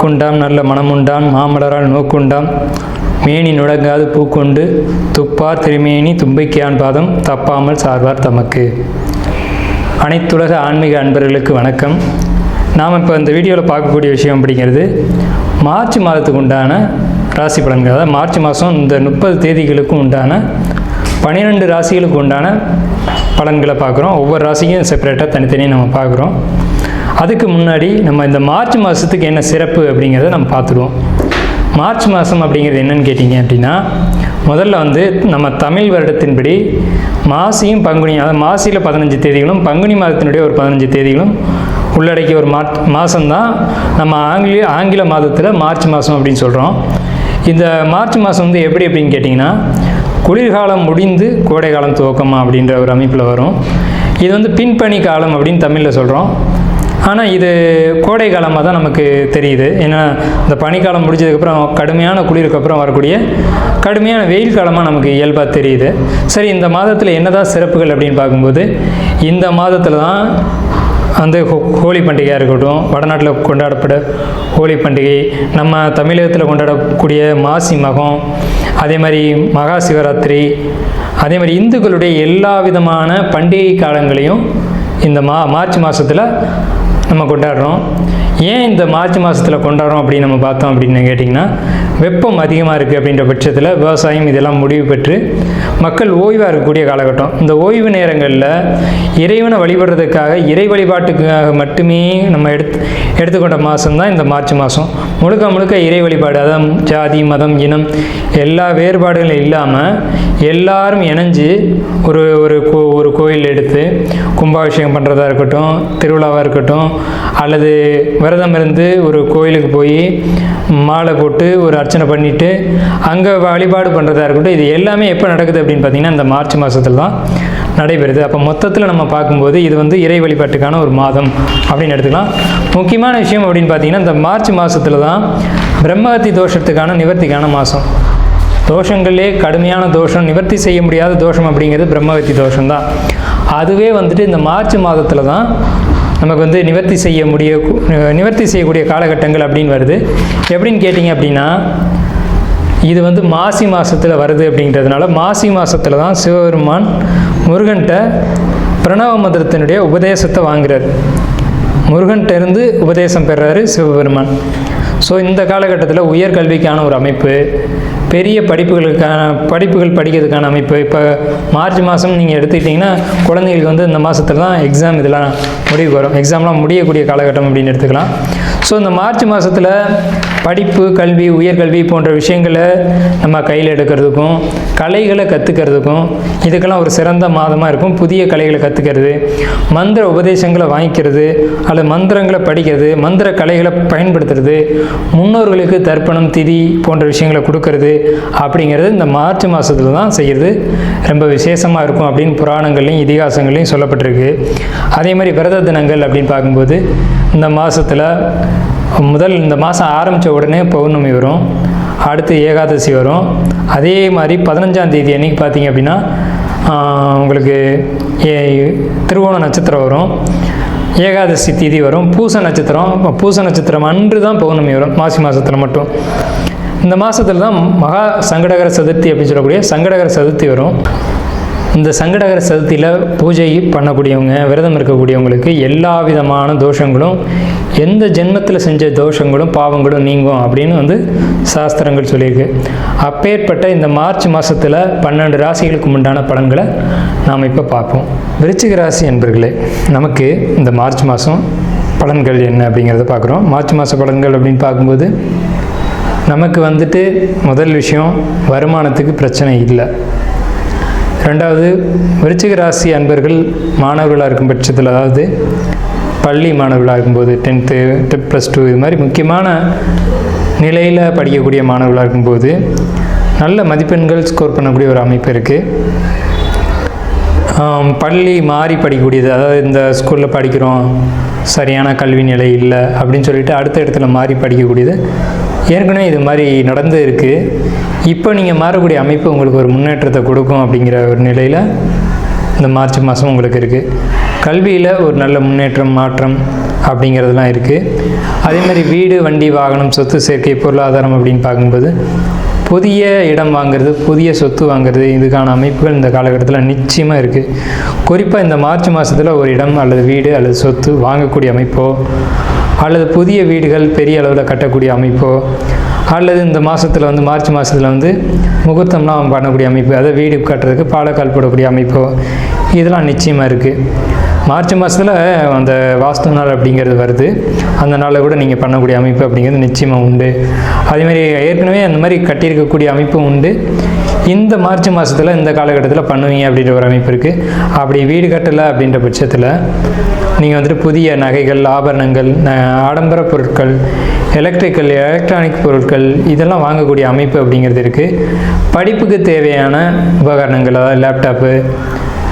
வாக்குண்டாம் நல்ல மனமுண்டாம் மாமலரால் நோக்குண்டாம் மேனி நுடங்காது பூக்கொண்டு துப்பார் திருமேனி தும்பிக்கையான் பாதம் தப்பாமல் சார்வார் தமக்கு. அனைத்துலக ஆன்மீக அன்பர்களுக்கு வணக்கம். நாம் இப்போ இந்த வீடியோவில் பார்க்கக்கூடிய விஷயம் அப்படிங்கிறது மார்ச் மாதத்துக்கு உண்டான ராசி பலன்கள். அதாவது மார்ச் மாதம் இந்த 30 தேதிகளுக்கும் உண்டான 12 ராசிகளுக்கு உண்டான பலன்களை பார்க்குறோம். ஒவ்வொரு ராசிக்கும் செப்பரேட்டாக தனித்தனியாக நம்ம பார்க்குறோம். அதுக்கு முன்னாடி நம்ம இந்த மார்ச் மாதத்துக்கு என்ன சிறப்பு அப்படிங்கிறத நம்ம பார்த்துருவோம். மார்ச் மாதம் அப்படிங்கிறது என்னன்னு கேட்டிங்க அப்படின்னா, முதல்ல நம்ம தமிழ் வருடத்தின்படி மாசியும் பங்குனி, அதாவது மாசியில் 15 தேதிகளும் பங்குனி மாதத்தினுடைய ஒரு 15 தேதிகளும் உள்ளடக்கிய ஒரு மாதம்தான் நம்ம ஆங்கில மாதத்தில் மார்ச் மாதம் அப்படின்னு சொல்கிறோம். இந்த மார்ச் மாதம் எப்படி அப்படின்னு கேட்டிங்கன்னா, குளிர்காலம் முடிந்து கோடை காலம் துவக்கமா அப்படின்ற ஒரு அமைப்பில் வரும். இது பின்பனி காலம் அப்படின்னு தமிழில் சொல்கிறோம். ஆனால் இது கோடை காலமாக தான் நமக்கு தெரியுது. ஏன்னா இந்த பனிக்காலம் முடிஞ்சதுக்கப்புறம் கடுமையான குளிருக்கு அப்புறம் வரக்கூடிய கடுமையான வெயில் காலமாக நமக்கு இயல்பாக தெரியுது. சரி, இந்த மாதத்தில் என்னதான் சிறப்புகள் அப்படின்னு பார்க்கும்போது, இந்த மாதத்தில் தான் ஹோலி பண்டிகையாக இருக்கட்டும், வடநாட்டில் கொண்டாடப்பட ஹோலி பண்டிகை, நம்ம தமிழகத்தில் கொண்டாடக்கூடிய மாசி மகம், அதே மாதிரி மகா சிவராத்திரி, அதே மாதிரி இந்துக்களுடைய எல்லா விதமான பண்டிகை காலங்களையும் இந்த மார்ச் மாதத்தில் நம்ம கொண்டாடுறோம். ஏன் இந்த மார்ச் மாதத்தில் கொண்டாடுறோம் அப்படின்னு நம்ம பார்த்தோம் அப்படின்னு கேட்டிங்கன்னா, வெப்பம் அதிகமாக இருக்குது அப்படின்ற பட்சத்தில் விவசாயம் இதெல்லாம் முடிவு பெற்று மக்கள் ஓய்வாக இருக்கக்கூடிய காலகட்டம். இந்த ஓய்வு நேரங்களில் இறைவனை வழிபடுறதுக்காக, இறை வழிபாட்டுக்காக மட்டுமே நம்ம எடுத்துக்கொண்ட மாதம் தான் இந்த மார்ச் மாதம். முழுக்க முழுக்க இறை வழிபாடு, அதான் ஜாதி மதம் இனம் எல்லா வேறுபாடுகளும் இல்லாமல் எல்லாரும் இணைஞ்சு ஒரு கோயில் எடுத்து கும்பாபிஷேகம் பண்ணுறதா இருக்கட்டும், திருவிழாவாக இருக்கட்டும், அல்லது விரதம் இருந்து ஒரு கோயிலுக்கு போய் மாலை போட்டு ஒரு அர்ச்சனை பண்ணிவிட்டு அங்கே வழிபாடு பண்ணுறதா இருக்கட்டும், இது எல்லாமே எப்போ நடக்குது அப்படின்னு பார்த்திங்கன்னா இந்த மார்ச் மாதத்தில் தான் நடைபெறுது. அப்போ மொத்தத்தில் நம்ம பார்க்கும்போது இது இறை வழிபாட்டுக்கான ஒரு மாதம் அப்படின்னு எடுத்துக்கலாம். முக்கியமான விஷயம் அப்படின்னு பார்த்திங்கன்னா, இந்த மார்ச் மாதத்தில் தான் பிரம்மஹத்தி தோஷத்துக்கான நிவர்த்திக்கான மாதம். தோஷங்களே கடுமையான தோஷம், நிவர்த்தி செய்ய முடியாத தோஷம் அப்படிங்கிறது பிரம்மஹத்தி தோஷம் தான். அதுவே இந்த மார்ச் மாதத்தில் தான் நமக்கு நிவர்த்தி செய்யக்கூடிய காலகட்டங்கள் அப்படின்னு வருது. எப்படின்னு கேட்டிங்க அப்படின்னா, இது மாசி மாதத்தில் வருது அப்படிங்கிறதுனால மாசி மாதத்தில் தான் சிவபெருமான் முருகன்கிட்ட பிரணவ மந்திரத்தினுடைய உபதேசத்தை வாங்குறாரு. முருகன்கிட்ட இருந்து உபதேசம் பெறாரு சிவபெருமான். ஸோ இந்த காலகட்டத்தில் உயர்கல்விக்கான ஒரு அமைப்பு, பெரிய படிப்புகள் படிக்கிறதுக்கான அமைப்பு. இப்போ மார்ச் மாதம் நீங்கள் எடுத்துக்கிட்டிங்கன்னா குழந்தைகளுக்கு இந்த மாதத்தில் தான் எக்ஸாம் இதெல்லாம் முடிவுக்கு வரும். எக்ஸாம்லாம் முடியக்கூடிய காலகட்டம் அப்படின்னு எடுத்துக்கலாம். ஸோ இந்த மார்ச் மாதத்தில் படிப்பு, கல்வி, உயர்கல்வி போன்ற விஷயங்களை நம்ம கையில் எடுக்கிறதுக்கும் கலைகளை கற்றுக்கிறதுக்கும் இதுக்கெல்லாம் ஒரு சிறந்த மாதமாக இருக்கும். புதிய கலைகளை கற்றுக்கிறது, மந்திர உபதேசங்களை வாங்கிக்கிறது, அல்லது மந்திரங்களை படிக்கிறது, மந்திர கலைகளை பயன்படுத்துறது, முன்னோர்களுக்கு தர்ப்பணம் திதி போன்ற விஷயங்களை கொடுக்கறது அப்படிங்கிறது இந்த மார்ச் மாதத்தில் தான் செய்கிறது ரொம்ப விசேஷமாக இருக்கும் அப்படின்னு புராணங்கள்லையும் இதிகாசங்கள்லையும் சொல்லப்பட்டிருக்கு. அதே மாதிரி விரத தினங்கள் அப்படின்னு பார்க்கும்போது இந்த மாதத்தில் இந்த மாதம் ஆரம்பித்த உடனே பௌர்ணமி வரும், அடுத்து ஏகாதசி வரும். அதே மாதிரி 15ஆம் தேதி அன்றைக்கி பார்த்திங்க அப்படின்னா உங்களுக்கு திருவோண நட்சத்திரம் வரும், ஏகாதசி திதி வரும், பூச நட்சத்திரம் அன்று தான் பௌர்ணமி வரும் மாசி மாதத்தில் மட்டும். இந்த மாதத்தில் தான் மகா சங்கடகர சதுர்த்தி அப்படின்னு சொல்லக்கூடிய சங்கடகர சதுர்த்தி வரும். இந்த சங்கடகர சதுர்த்தியில் பூஜை பண்ணக்கூடியவங்க, விரதம் இருக்கக்கூடியவங்களுக்கு எல்லா விதமான தோஷங்களும், எந்த ஜென்மத்தில் செஞ்ச தோஷங்களும் பாவங்களும் நீங்கும் அப்படின்னு சாஸ்திரங்கள் சொல்லியிருக்கு. அப்பேற்பட்ட இந்த மார்ச் மாதத்தில் 12 ராசிகளுக்கு உண்டான பலன்களை நாம் இப்போ பார்ப்போம். விருச்சிக ராசி என்பர்களே, நமக்கு இந்த மார்ச் மாதம் பலன்கள் என்ன அப்படிங்கிறத பார்க்குறோம். மார்ச் மாத பலன்கள் அப்படின்னு பார்க்கும்போது நமக்கு முதல் விஷயம், வருமானத்துக்கு பிரச்சனை இல்லை. ரெண்டாவது, விருச்சிக ராசி அன்பர்கள் மாணவர்களாக இருக்கும் பட்சத்தில், அதாவது பள்ளி மாணவர்களாக இருக்கும்போது 10th +2 இது மாதிரி முக்கியமான நிலையில் படிக்கக்கூடிய மாணவர்களாக இருக்கும்போது நல்ல மதிப்பெண்கள் ஸ்கோர் பண்ணக்கூடிய ஒரு அமைப்பு இருக்குது. பள்ளி மாறி படிக்கக்கூடியது, அதாவது இந்த ஸ்கூலில் படிக்கிறோம் சரியான கல்வி நிலை இல்லை அப்படின்னு சொல்லிட்டு அடுத்த இடத்துல மாறி படிக்கக்கூடியது ஏற்கனவே இது மாதிரி நடந்து இருக்குது. இப்போ நீங்கள் மாறக்கூடிய அமைப்பு உங்களுக்கு ஒரு முன்னேற்றத்தை கொடுக்கும் அப்படிங்கிற ஒரு நிலையில் இந்த மார்ச் மாதம் உங்களுக்கு இருக்குது. கல்வியில் ஒரு நல்ல முன்னேற்றம் மாற்றம் அப்படிங்கிறதுலாம் இருக்குது. அதே மாதிரி வீடு, வண்டி, வாகனம், சொத்து சேர்க்கை, பொருளாதாரம் அப்படின்னு பார்க்கும்போது புதிய இடம் வாங்குறது, புதிய சொத்து வாங்குறது, இதுக்கான அமைப்புகள் இந்த காலகட்டத்தில் நிச்சயமாக இருக்குது. குறிப்பாக இந்த மார்ச் மாதத்தில் ஒரு இடம் அல்லது வீடு அல்லது சொத்து வாங்கக்கூடிய அமைப்போ, அல்லது புதிய வீடுகள் பெரிய அளவில் கட்டக்கூடிய அமைப்போ, அல்லது இந்த மாதத்தில் வந்து மார்ச் மாதத்தில் வந்து முகூர்த்தம்லாம் பண்ணக்கூடிய அமைப்பு, அதாவது வீடு கட்டுறதுக்கு பாலக்கால் போடக்கூடிய அமைப்போ, இதெல்லாம் நிச்சயமாக இருக்குது. மார்ச் மாதத்தில் அந்த வாஸ்து நாள் அப்படிங்கிறது வருது. அந்த நாளில் கூட நீங்கள் பண்ணக்கூடிய அமைப்பு அப்படிங்கிறது நிச்சயமாக உண்டு. அதேமாதிரி ஏற்கனவே அந்த மாதிரி கட்டியிருக்கக்கூடிய அமைப்பும் உண்டு. இந்த மார்ச் மாதத்தில் இந்த காலகட்டத்தில் பண்ணுவீங்க அப்படின்ற ஒரு அமைப்பு இருக்குது. அப்படி வீடு கட்டலை அப்படின்ற பட்சத்தில் நீங்கள் வந்துட்டு புதிய நகைகள், ஆபரணங்கள், ஆடம்பர பொருட்கள், எலக்ட்ரானிக் பொருட்கள் இதெல்லாம் வாங்கக்கூடிய அமைப்பு அப்படிங்கிறது இருக்குது. படிப்புக்கு தேவையான உபகரணங்கள், அதாவது லேப்டாப்பு,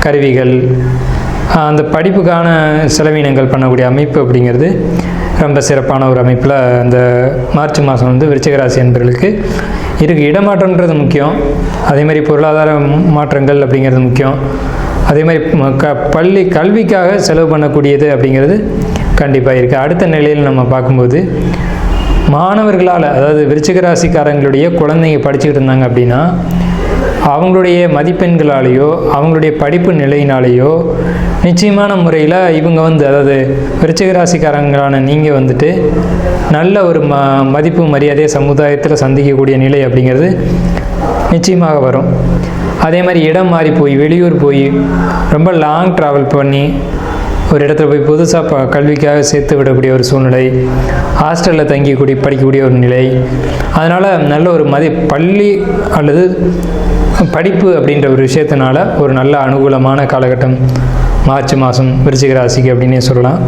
கருவிகள், அந்த படிப்புக்கான செலவினங்கள் பண்ணக்கூடிய அமைப்பு அப்படிங்கிறது ரொம்ப சிறப்பான ஒரு அமைப்பில் அந்த மார்ச் மாதம் வந்து விருச்சிக ராசி என்பவர்களுக்கு இருக்குது. இடமாற்றம்ன்றது முக்கியம். அதேமாதிரி பொருளாதார மாற்றங்கள் அப்படிங்கிறது முக்கியம். அதே மாதிரி கல்விக்காக செலவு பண்ணக்கூடியது அப்படிங்கிறது கண்டிப்பாக இருக்குது. அடுத்த நிலையில் நம்ம பார்க்கும்போது மாணவர்களால், அதாவது விருச்சிக ராசிக்காரங்களுடைய குழந்தைங்க படிச்சுக்கிட்டு இருந்தாங்க அப்படின்னா அவங்களுடைய மதிப்பெண்களாலேயோ அவங்களுடைய படிப்பு நிலையினாலேயோ நிச்சயமான முறையில் இவங்க வந்து, அதாவது விருச்சிக ராசிக்காரங்களான நீங்கள் வந்துட்டு நல்ல ஒரு மதிப்பு மரியாதையை சமுதாயத்தில் சந்திக்கக்கூடிய நிலை அப்படிங்கிறது நிச்சயமாக வரும். அதே மாதிரி இடம் மாறி போய் வெளியூர் போய் ரொம்ப லாங் ட்ராவல் பண்ணி ஒரு இடத்துல போய் புதுசாக கல்விக்காக சேர்த்து விடக்கூடிய ஒரு சூழ்நிலை, ஹாஸ்டலில் படிக்கக்கூடிய ஒரு நிலை, அதனால் நல்ல ஒரு பள்ளி அல்லது படிப்பு அப்படின்ற ஒரு விஷயத்தினால ஒரு நல்ல அனுகூலமான காலகட்டம் மார்ச் மாதம் விருச்சிக ராசிக்கு அப்படின்னே சொல்லலாம்.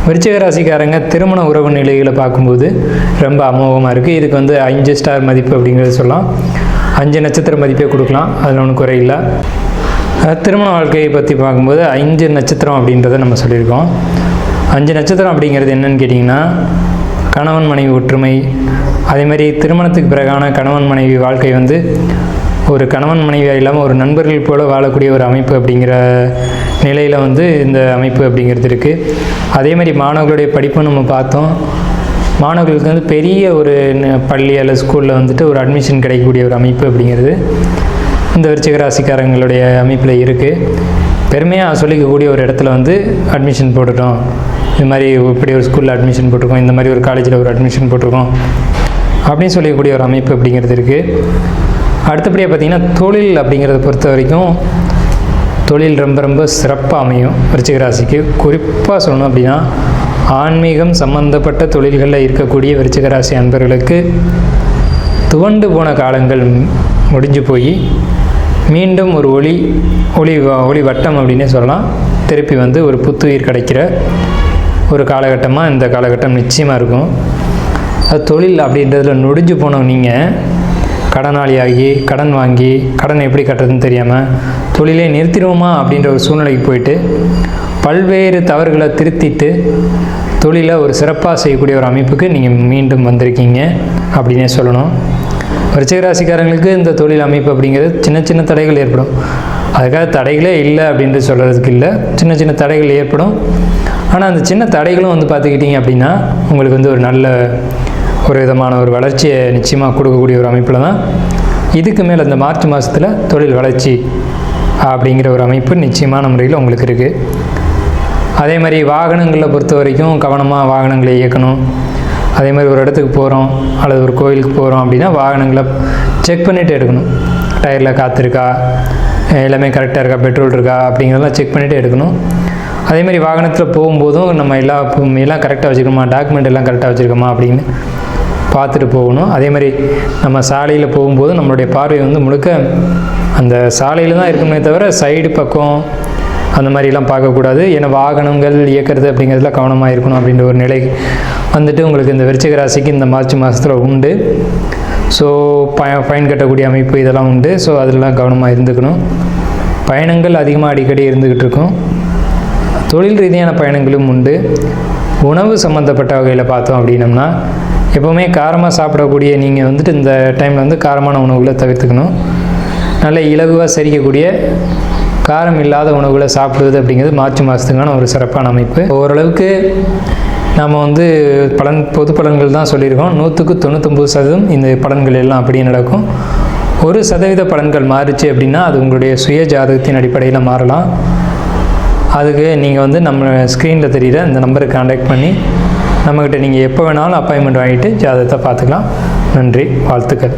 விருச்சிக ராசிக்காரங்க திருமண உறவு நிலைகளை பார்க்கும்போது ரொம்ப அமோகமாக இருக்குது. இதுக்கு வந்து 5 ஸ்டார் மதிப்பு அப்படிங்கிறது சொல்லலாம். 5 நட்சத்திர மதிப்பே கொடுக்கலாம், அதில் ஒன்றும் குறையில்லை. திருமண வாழ்க்கையை பற்றி பார்க்கும்போது 5 நட்சத்திரம் அப்படின்றத நம்ம சொல்லியிருக்கோம். 5 நட்சத்திரம் அப்படிங்கிறது என்னன்னு கேட்டிங்கன்னா, கணவன் மனைவி ஒற்றுமை, அதேமாதிரி திருமணத்துக்கு பிறகான கணவன் மனைவி வாழ்க்கை வந்து ஒரு கணவன் மனைவியாக இல்லாமல் ஒரு நண்பர்கள் போல் வாழக்கூடிய ஒரு அமைப்பு அப்படிங்கிற நிலையில் வந்து இந்த அமைப்பு அப்படிங்கிறது இருக்குது. அதேமாதிரி மாணவர்களுடைய படிப்பு நம்ம பார்த்தோம். மாணவர்களுக்கு வந்து பெரிய ஒரு பள்ளி அல்லது ஸ்கூலில் வந்துட்டு ஒரு அட்மிஷன் கிடைக்கக்கூடிய ஒரு அமைப்பு அப்படிங்கிறது இந்த விருச்சிக ராசிக்காரங்களுடைய அமைப்பில் இருக்குது. பெருமையாக சொல்லிக்கக்கூடிய ஒரு இடத்துல வந்து அட்மிஷன் போட்டுட்டோம், இது மாதிரி இப்படி ஒரு ஸ்கூலில் அட்மிஷன் போட்டிருக்கோம், இந்த மாதிரி ஒரு காலேஜில் ஒரு அட்மிஷன் போட்டிருக்கோம் அப்படின்னு சொல்லக்கூடிய ஒரு அமைப்பு அப்படிங்கிறது இருக்குது. அடுத்தபடியாக பார்த்திங்கன்னா தொழில் அப்படிங்கிறத பொறுத்த வரைக்கும் தொழில் ரொம்ப சிறப்பாக அமையும் விருச்சிக ராசிக்கு. குறிப்பாக சொல்லணும் அப்படின்னா ஆன்மீகம் சம்பந்தப்பட்ட தொழில்களில் இருக்கக்கூடிய விருச்சிக ராசி அன்பர்களுக்கு துவண்டு போன காலங்கள் முடிஞ்சு போய் மீண்டும் ஒரு ஒளி வட்டம் அப்படின்னே சொல்லலாம், திருப்பி வந்து ஒரு புத்துயிர் கிடைக்கிற ஒரு காலகட்டமாக இந்த காலகட்டம் நிச்சயமாக இருக்கும். அது தொழில் அப்படின்றதுல நொடிஞ்சு போனோம். நீங்கள் கடனாளியாகி கடன் வாங்கி கடன் எப்படி கட்டுறதுன்னு தெரியாமல் தொழிலே நிறுத்திடுவோமா அப்படின்ற ஒரு சூழ்நிலைக்கு போயிட்டு பல்வேறு தவறுகளை திருத்திட்டு தொழிலை ஒரு சிறப்பாக செய்யக்கூடிய ஒரு அமைப்புக்கு நீங்கள் மீண்டும் வந்திருக்கீங்க அப்படின்னே சொல்லணும். விருச்சிக ராசிக்காரங்களுக்கு இந்த தொழில் அமைப்பு அப்படிங்கிறது சின்ன தடைகள் ஏற்படும். அதுக்காக தடைகளே இல்லை அப்படின்ட்டு சொல்கிறதுக்கு இல்லை, சின்ன தடைகள் ஏற்படும். ஆனால் அந்த சின்ன தடைகளும் வந்து பார்த்துக்கிட்டிங்க அப்படின்னா உங்களுக்கு வந்து ஒரு நல்ல ஒரு விதமான ஒரு வளர்ச்சியை நிச்சயமாக கொடுக்கக்கூடிய ஒரு அமைப்பில் தான் இதுக்கு மேலே இந்த மார்ச் மாதத்தில் தொழில் வளர்ச்சி அப்படிங்கிற ஒரு அமைப்பு நிச்சயமான முறையில் உங்களுக்கு இருக்குது. அதே மாதிரி வாகனங்களை பொறுத்த வரைக்கும் கவனமாக வாகனங்களை இயக்கணும். அதே மாதிரி ஒரு இடத்துக்கு போகிறோம் அல்லது ஒரு கோயிலுக்கு போகிறோம் அப்படின்னா வாகனங்களை செக் பண்ணிவிட்டு எடுக்கணும். டயரில் காற்று இருக்கா, எல்லாமே கரெக்டாக இருக்கா, பெட்ரோல் இருக்கா அப்படிங்கிறதெல்லாம் செக் பண்ணிவிட்டு எடுக்கணும். அதேமாதிரி வாகனத்தில் போகும்போதும் நம்ம எல்லாம் கரெக்டாக வச்சுருக்கோமா, டாக்குமெண்ட் எல்லாம் கரெக்டாக வச்சுருக்கோமா அப்படின்னு பார்த்துட்டு போகணும். அதே மாதிரி நம்ம சாலையில் போகும்போது நம்மளுடைய பார்வை வந்து முழுக்க அந்த சாலையில் தான் இருக்குமே தவிர சைடு பக்கம் அந்த மாதிரிலாம் பார்க்கக்கூடாது. ஏன்னா வாகனங்கள் இயக்கிறது அப்படிங்கிறதுல கவனமாக இருக்கணும் அப்படின்ற ஒரு நிலை வந்துட்டு உங்களுக்கு இந்த விருச்சிக ராசிக்கு இந்த மார்ச் மாதத்தில் உண்டு. ஸோ ஃபைன் கட்டக்கூடிய அமைப்பு இதெல்லாம் உண்டு. ஸோ அதெல்லாம் கவனமாக இருந்துக்கணும். பயணங்கள் அதிகமாக அடிக்கடி இருந்துக்கிட்டு இருக்கும். தொழில் ரீதியான பயணங்களும் உண்டு. உணவு சம்மந்தப்பட்ட வகையில் பார்த்தோம் அப்படின்னம்னா எப்போவுமே காரமாக சாப்பிடக்கூடிய நீங்கள் வந்துட்டு இந்த டைமில் வந்து காரமான உணவுகளை தவிர்த்துக்கணும். நல்ல இலகுவாக செரிக்கக்கூடிய காரம் இல்லாத உணவுகளை சாப்பிடுவது அப்படிங்கிறது மார்ச் மாதத்துக்கான ஒரு சிறப்பான அமைப்பு. ஓரளவுக்கு நாம் வந்து பொது பலன்கள் தான் சொல்லியிருக்கோம். 100க்கு 99% இந்த பலன்கள் எல்லாம் அப்படியே நடக்கும். 1% பலன்கள் மாறுச்சு அப்படின்னா அது உங்களுடைய சுய ஜாதகத்தின் அடிப்படையில் மாறலாம். அதுக்கு நீங்கள் வந்து நம்ம ஸ்க்ரீனில் தெரிகிற இந்த நம்பருக்கு கான்டாக்ட் பண்ணி நம்மக்கிட்ட நீங்கள் எப்போ வேணாலும் அப்பாயின்மெண்ட் வாங்கிட்டு ஜாதகத்தை பார்த்துக்கலாம். நன்றி, வாழ்த்துக்கள்.